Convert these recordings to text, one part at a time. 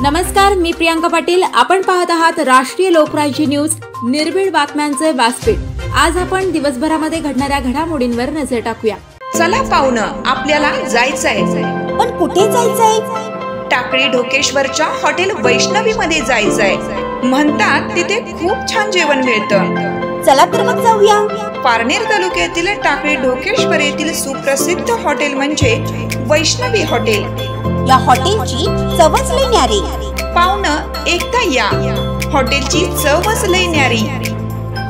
नमस्कार, मी प्रियांका पाटील। आपण पाहत आहात राष्ट्रीय लोकराज्य न्यूज, निर्भीड बातम्यांचे व्यासपीठ। आज आपण दिवसभरामध्ये घडणाऱ्या घडामोडींवर नजर टाकूया। चला पाहुणं, आपल्याला जायचंय। पण कुठे जायचंय? टाकळी ढोकेश्वरच्या हॉटेल वैष्णवी मध्ये जायचंय। म्हणतात तिथे खूप छान जेवण मिळतं। चला तर मग जाऊया। पारनेर तालुक्यातील टाकळी ढोकेश्वर येथील सुप्रसिद्ध हॉटेल म्हणजे वैष्णवी हॉटेल। या हॉटेलची चवच लई न्यारी। पाहुणं, एकदा या, हॉटेलची चवच लई न्यारी।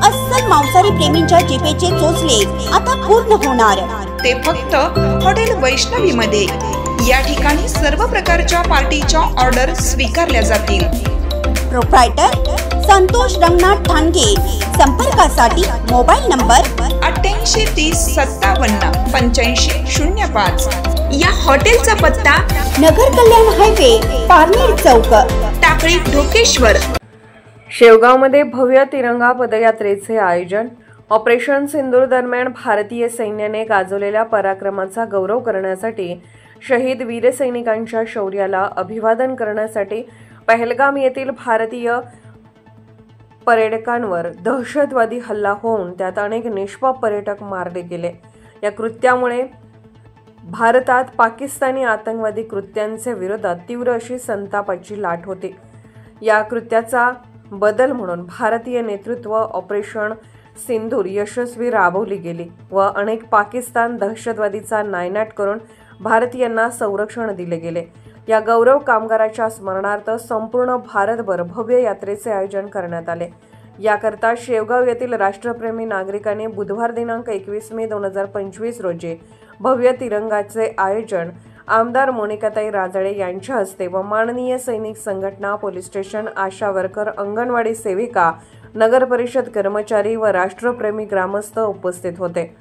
अस्सल मांसाहारी प्रेमींच्या जिभेचे चोचले आता पूर्ण होणार, ते फक्त हॉटेल वैष्णवी मध्ये। या ठिकाणी सर्व प्रकारच्या पार्टीच्या ऑर्डर स्वीकारल्या जातील। प्रोप्रायटर संतोष रंगनाथ ठाणगे। संपर्कासाठी मोबाईल नंबर 88 30 57 85 05। या हॉटेलचा पत्ता नगर कल्याण हायवे, पारनेर चौक, टाकळी ढोकेश्वर। शेवगावमध्ये भव्य तिरंगा पदयात्रेचे आयोजन। ऑपरेशन सिंदूर दरम्यान भारतीय सैन्याने गाजवलेल्या पराक्रमाचा गौरव करण्यासाठी, शहीद वीर सैनिकांच्या शौर्याला अभिवादन करण्यासाठी पहलगाम येथील भारतीय पर्यटकांवर दहशतवादी हल्ला होऊन त्यात अनेक निष्पाप पर्यटक मारले गेले। या कृत्यामुळे भारतात पाकिस्तानी आतंकवादी कृत्यांच्या विरोधात तीव्र अशी संतापाची लाट होती। या कृत्याचा बदल म्हणून भारतीय नेतृत्व ऑपरेशन सिंदूर यशस्वी राबवली गेली व अनेक पाकिस्तान दहशतवादीचा नायनाट करून भारतीयांना संरक्षण दिले गेले। या गौरव कामगाराच्या स्मरणार्थ संपूर्ण भारतभर भव्य यात्रेचे आयोजन करण्यात आले। याकरता शेवगाव येथील राष्ट्रप्रेमी नागरिकांनी बुधवार दिनांक 21 मे 2025 रोजी भव्य तिरंगाचे आयोजन आमदार मोनिकाताई राजळे यांच्या हस्ते व माननीय सैनिक संघटना, पोलीस स्टेशन, आशा वर्कर, अंगणवाडी सेविका, नगर परिषद कर्मचारी व राष्ट्रप्रेमी ग्रामस्थ उपस्थित होते।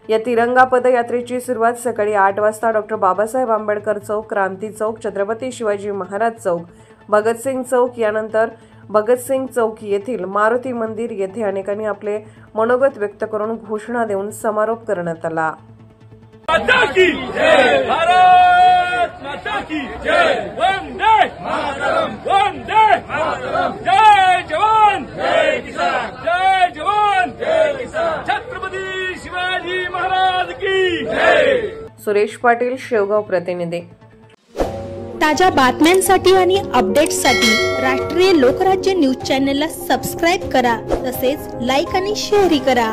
या तिरंगा पदयात्रेची सुरुवात सकाळी 8 वाजता डॉक्टर बाबासाहेब आंबेडकर चौक, क्रांती चौक, छत्रपती शिवाजी महाराज चौक, भगतसिंग चौक, यानंतर भगतसिंग चौक येथील मारुती मंदिर येथे अनेकांनी आपले मनोगत व्यक्त करून घोषणा देऊन समारोप करण्यात आला। माता की जय, भारत माता की जय, वंदे मातरम, वंदे मातरम, जय जवान जय किसान, जय जवान जय किसान, छत्रपती शिवाजी महाराज की जय। सुरेश पाटील, शेवगाव प्रतिनिधी। ताज्या बातम्यांसाठी आणि अपडेट्ससाठी राष्ट्रीय लोकराज्य न्यूज चॅनलला सबस्क्राईब करा, तसेच लाईक आणि शेअरही करा।